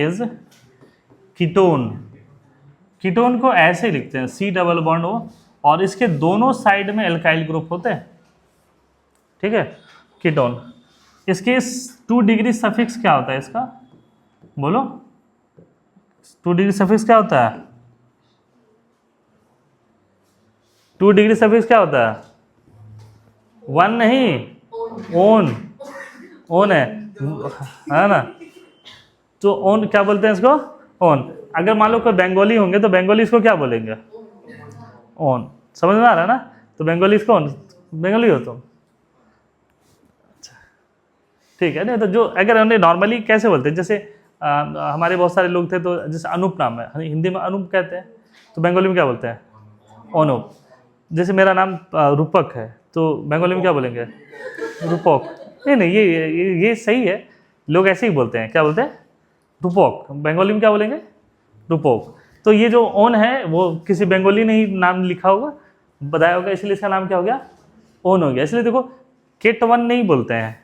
Is ketone. Ketone को ऐसे लिखते हैं C डबल बॉन्ड O, और इसके दोनों साइड में एल्काइल ग्रुप होते हैं, ठीक है, कीटोन। इसके 2 डिग्री सफिक्स क्या होता है इसका, बोलो 2 डिग्री सफिक्स क्या होता है? 2 डिग्री सफिक्स क्या होता है? 1 नहीं, ओन, ओन है ना। तो ओन क्या बोलते हैं इसको? ओन। अगर मान लो कोई बंगाली होंगे तो बंगाली इसको क्या बोलेंगे? ओन। समझ में आ रहा है ना? तो बंगाली इसको ओन, बंगाली हो तुम, अच्छा ठीक है। नहीं तो जो अगर हमने नॉर्मली कैसे बोलते हैं, जैसे हमारे बहुत सारे लोग थे तो जैसे अनूप नाम है, हिंदी में अनूप कहते हैं, तो बंगाली में क्या बोलते हैं? अनूप। जैसे मेरा नाम रूपक है तो बंगाली में क्या बोलेंगे? रूपक। नहीं नहीं, ये सही है, लोग ऐसे ही बोलते हैं, क्या बोलते हैं? रूपक। बंगाली में क्या बोलेंगे? रूपक। तो ये जो ओन है वो किसी बंगाली ने ही नाम लिखा होगा, बताया होगा, इसलिए इसका नाम क्या हो गया? ओन हो गया। इसलिए देखो केट वन नहीं बोलते हैं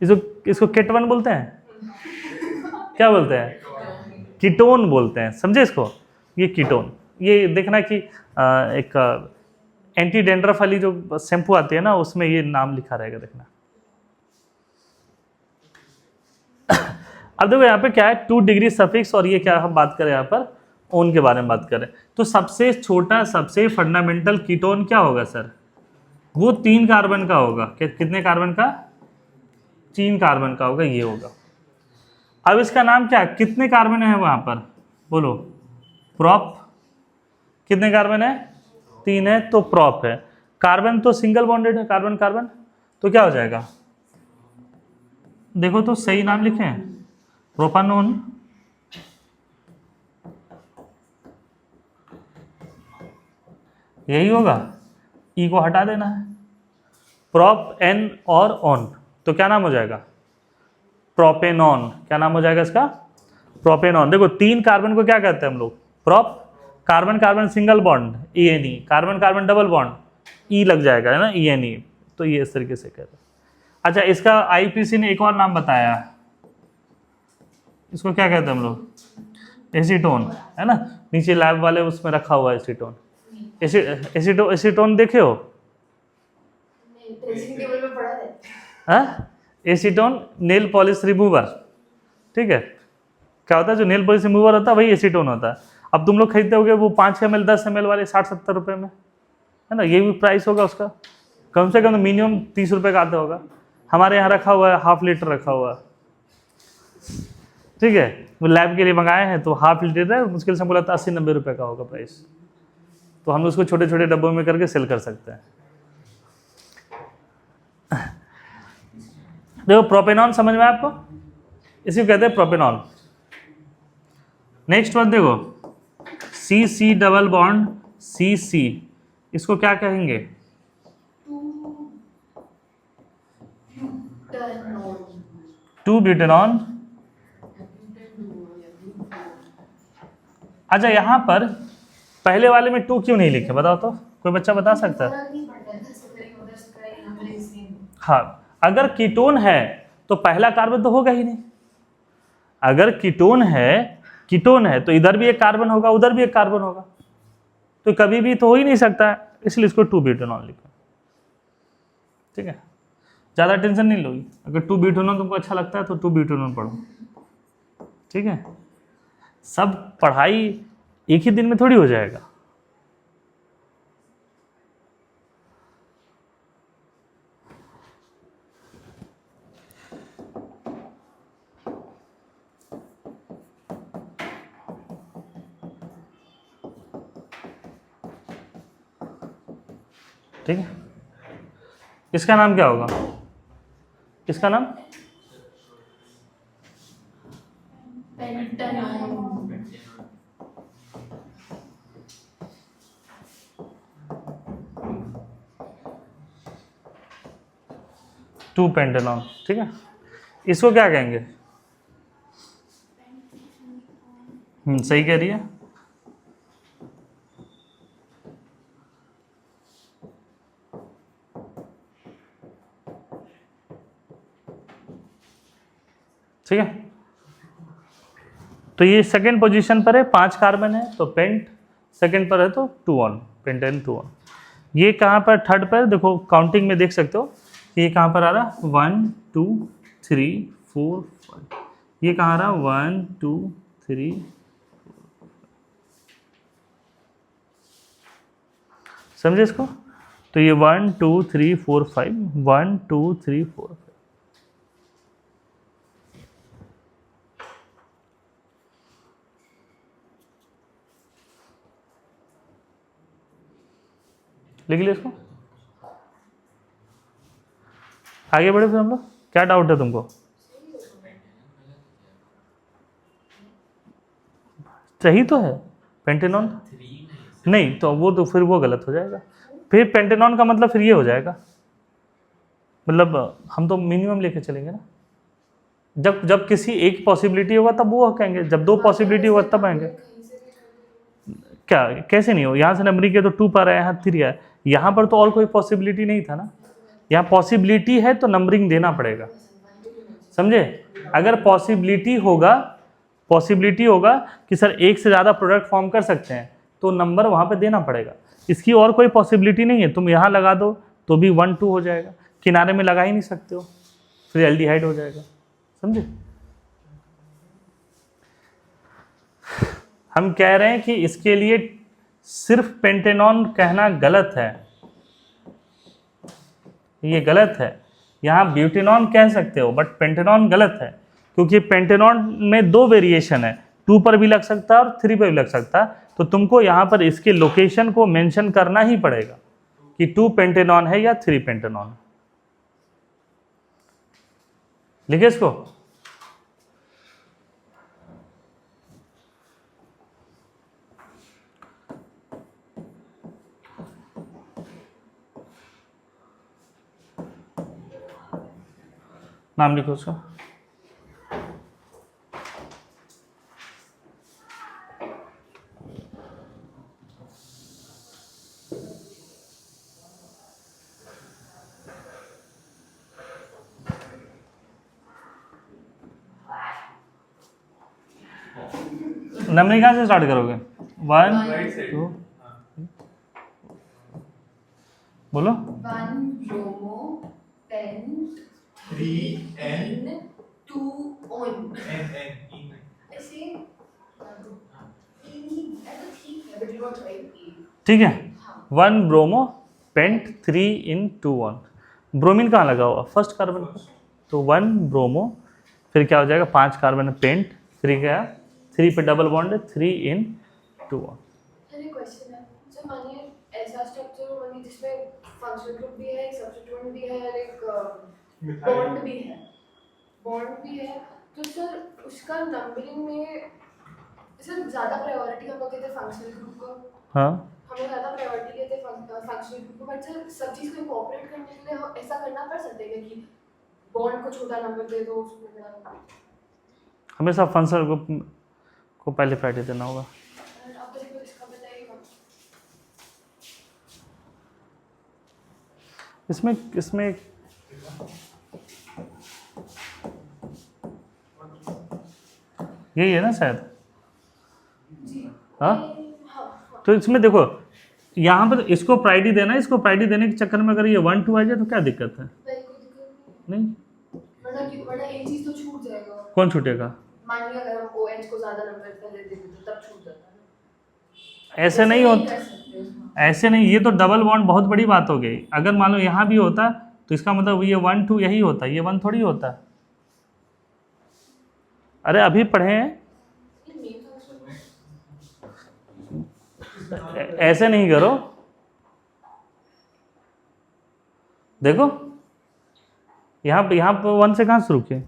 इसको केट वन बोलते हैं, क्या बोलते हैं? कीटोन बोलते हैं, समझे इसको? ये कीटोन। ये देखना कि एक एंटी डेंड्रफ वाली जो शैम्पू आती है ना, उसमें ये नाम लिखा रहेगा, देखना। अब देखो यहाँ पे क्या है, 2 डिग्री सफिक्स, और ये क्या हम बात करें यहाँ पर? ओन के बारे में बात करें तो सबसे छोटा, सबसे फंडामेंटल कीटोन क्या होगा सर? वो 3 कार्बन का होगा। कितने कार्बन का? 3 कार्बन का होगा, ये होगा। अब इसका नाम क्या, कितने कार्बन है वहां पर, बोलो? प्रॉप। कितने कार्बन है? 3 है, तो प्रॉप है। कार्बन तो सिंगल बॉन्डेड है, कार्बन कार्बन, तो क्या हो जाएगा? देखो तो सही नाम लिखे हैं, प्रोपानोन। यही होगा, ई को हटा देना है, प्रॉप एन और ऑन, तो क्या नाम हो जाएगा? प्रोपेनॉन। क्या नाम हो जाएगा इसका? प्रोपेनॉन। देखो 3 कार्बन को क्या कहते हैं हम लोग? Prop. Carbon carbon single bond ENE, carbon carbon double bond E लग जाएगा, है ना, ENE। तो ये इस तरीके से कहते हैं। अच्छा, इसका IPC ने एक और नाम बताया, इसको क्या कहते हैं हम लोग? एसीटोन, है ना। नीचे लैब वाले उसमें रखा हुआ है एसीटोन। एसीटोन देखे हो? एसीटोन नेल पॉलिश रिमूवर, ठीक है। क्या होता है, जो नेल पॉलिश रिमूवर होता है वही एसीटोन होता है। अब तुम लोग खरीदते होगे वो 5 ml 10 ml वाले 60-70 रुपए में, है ना। ये भी प्राइस होगा उसका, कम से कम मिनिमम 30 रुपए का आता होगा। हमारे यहाँ रखा हुआ है ½ लीटर रखा हुआ है, ठीक है। वो लैब के लिए मंगाए हैं तो ½ लीटर है, मुश्किल से बोला था 80-90 रुपए का होगा प्राइस। तो हम उसको छोटे छोटे डब्बों में करके सेल कर सकते हैं। देखो प्रोपेनॉन समझ में आपको, इसी को कहते हैं प्रोपेनॉन। नेक्स्ट वन देखो, C डबल बॉन्ड CC, इसको क्या कहेंगे? Two butanone. अच्छा, यहां पर पहले वाले में 2 क्यों नहीं लिखे, बताओ तो, कोई बच्चा बता सकता है? हाँ, अगर कीटोन है तो पहला कार्बन तो होगा ही नहीं। अगर कीटोन है तो इधर भी एक कार्बन होगा, उधर भी एक कार्बन होगा, तो कभी भी तो हो ही नहीं सकता है, इसलिए इसको 2 ब्यूटेनॉल लिखो, ठीक है। ज्यादा टेंशन नहीं लोगी, अगर 2 ब्यूटेनॉल तुमको अच्छा लगता है तो 2 ब्यूटेनॉल पढ़ो, ठीक है। सब पढ़ाई एक ही दिन में थोड़ी हो जाएगा। ठीक है, इसका नाम क्या होगा? इसका नाम टू पेंटेनॉन, ठीक है। इसको क्या कहेंगे? सही कह रही है। ठीक है, तो ये सेकेंड पोजीशन पर है, 5 कार्बन है तो पेंट, सेकेंड पर है तो 2 ऑन, पेंटेन 2 ऑन। ये कहाँ पर थर्ड पर, देखो काउंटिंग में देख सकते हो कि ये कहाँ पर आ रहा, 1 2 3 4 5, ये कहाँ आ रहा 1 2 3, समझे इसको? तो ये 1 2 3 4 5, 1 2 3 4 5। लिख लिया इसको, आगे बढ़े फिर हम लोग। क्या डाउट है तुमको? सही तो है पेंटेनॉन, नहीं तो वो तो फिर वो गलत हो जाएगा। फिर पेंटेनॉन का मतलब फिर ये हो जाएगा, मतलब हम तो मिनिमम लेके चलेंगे ना। जब जब किसी एक पॉसिबिलिटी होगा तब वो कहेंगे, जब 2 पॉसिबिलिटी होगा तब आएंगे। क्या कैसे नहीं हो, यहाँ से नंबरिंग के तो 2 पर आया, यहाँ 3 आया, यहाँ पर तो और कोई पॉसिबिलिटी नहीं था ना। यहाँ पॉसिबिलिटी है तो नंबरिंग देना पड़ेगा, समझे? अगर पॉसिबिलिटी होगा कि सर एक से ज़्यादा प्रोडक्ट फॉर्म कर सकते हैं तो नंबर वहाँ पे देना पड़ेगा। इसकी और कोई पॉसिबिलिटी नहीं है, तुम यहाँ लगा दो तो भी 1 2 हो जाएगा, किनारे में लगा ही नहीं सकते हो, फिर एल्डिहाइड हो जाएगा, समझे? हम कह रहे हैं कि इसके लिए सिर्फ पेंटेनॉन कहना गलत है, ये गलत है। यहाँ ब्यूटेनॉन कह सकते हो बट पेंटेनॉन गलत है, क्योंकि पेंटेनॉन में 2 वेरिएशन है, 2 पर भी लग सकता है और 3 पर भी लग सकता है। तो तुमको यहाँ पर इसके लोकेशन को मेंशन करना ही पड़ेगा कि 2 पेंटेनॉन है या 3 पेंटेनॉन है। लिखे इसको, नाम लिखो उसका। नंबरिंग कहाँ से स्टार्ट करोगे? 1 2, बोलो। 1 bromo paint 3 N 2 on N ऐसे ठीक है, ठीक है, 1 ब्रोमो पेंट 3 इन 2 1। ब्रोमीन कहाँ लगा हुआ? फर्स्ट कार्बन पर, तो 1 ब्रोमो, फिर क्या हो जाएगा 5 कार्बन पेंट, 3 क्या, 3 पे डबल बॉन्ड है, 3 इन 2 1। अरे क्वेश्चन है, जब मानिए ऐसा स्ट्रक्चर मानिए जिसमें फंक्शनल ग्रुप भी है, एक सब्स्टिट्यूएंट भी है और एक बॉन्ड भी है, तो सर उसका नंबरिंग में सर ज़्यादा प्रायोरिटी हम लोग देते हैं फंक्शनल ग्रुप को। हाँ, हम लोग ज़्यादा प्रायोरिटी देते हैं फंक्शनल ग्रुप को, बट सर सब चीज़ को कोऑपरेट करने के लिए हम ऐसा करना पड़ सकता है कि बॉन्ड को छोटा नंबर दे दो, उसमें बड़ा नंबर। हमेशा फंक्शनल ग्रुप को पहले प्रायोरिटी देना होगा। आप तो इसका बताइएगा। इसमें यही है ना शायद, हाँ? तो इसमें देखो यहाँ पर इसको प्रायोरिटी देना है, इसको प्रायोरिटी देने के चक्कर में अगर ये 1 2 आ जाए तो क्या दिक्कत है? नहीं, वरना एक चीज तो छूट जाएगा। कौन छूटेगा? मान लिया अगर हम OH को ज्यादा नंबर पहले दे देते तब छूट जाता है। ऐसे नहीं होता, ऐसे नहीं, ये तो डबल बॉन्ड बहुत बड़ी बात हो गई। अगर मान लो यहाँ भी होता तो इसका मतलब ये 1 2 यही होता, ये 1 थोड़ी होता। अरे अभी पढ़े हैं, ऐसे नहीं करो, देखो यहाँ पे 1 से कहाँ शुरू किए?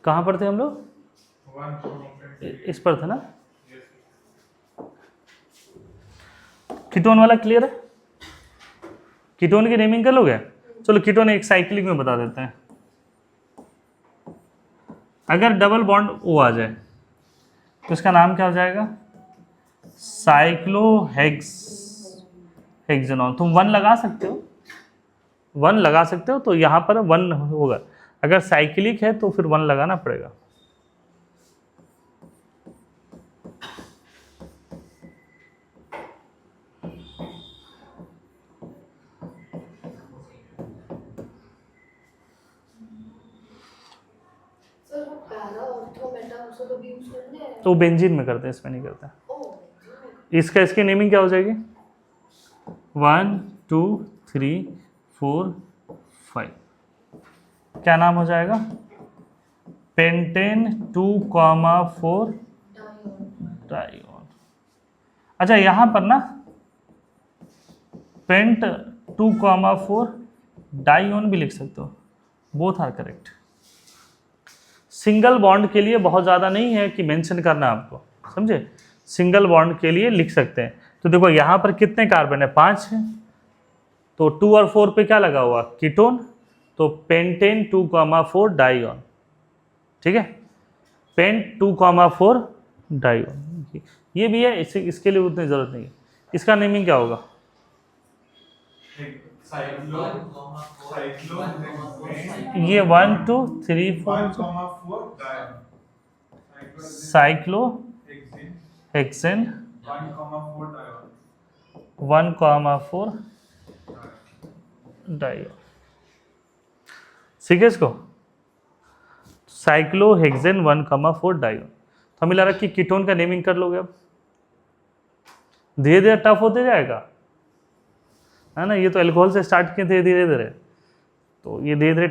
कहाँ पर थे हम लोग? इस पर था ना। कीटोन वाला क्लियर है? कीटोन की नेमिंग कर लोगे? चलो कीटोन एक साइक्लिक में बता देते हैं। अगर डबल बॉन्ड ओ आ जाए तो इसका नाम क्या हो जाएगा? साइक्लोहेक्सेनॉन। तुम 1 लगा सकते हो, 1 लगा सकते हो, तो यहाँ पर 1 होगा। अगर साइक्लिक है तो फिर 1 लगाना पड़ेगा। सर वो पैरा ऑर्थो मेटा उसको कभी यूज करते हैं? तो बेंजीन में करते हैं, इसमें नहीं करते। ओह इसकी नेमिंग क्या हो जाएगी? 1 2 3 4 5। क्या नाम हो जाएगा? पेंटेन 2,4 डाइऑन। अच्छा यहाँ पर ना पेंट 2,4 डाइऑन भी लिख सकते हो, both are correct. Single bond के लिए बहुत ज़्यादा नहीं है कि मेंशन करना आपको, समझे? सिंगल बॉन्ड के लिए लिख सकते हैं। तो देखो यहाँ पर कितने कार्बन है? 5 है, तो 2 और 4 पे क्या लगा हुआ? कीटोन, तो पेंटेन 2,4 डाइऑन। ठीक है, पेंट 2,4 डाइऑन। ये भी है, इसके लिए उतनी ज़रूरत नहीं है। इसका नेमिंग क्या होगा? ये 1 2 3 4 साइक्लो हेक्सेन 1,4 डाइऑन। ठीक है, इसको साइक्लोहेक्सेन 1,4 डाइऑन। तो हमें लग रहा है कि कीटोन का नेमिंग कर लोगे। अब धीरे धीरे टफ होते जाएगा, है ना? ये तो अल्कोहल से स्टार्ट किए थे धीरे धीरे, तो ये धीरे धीरे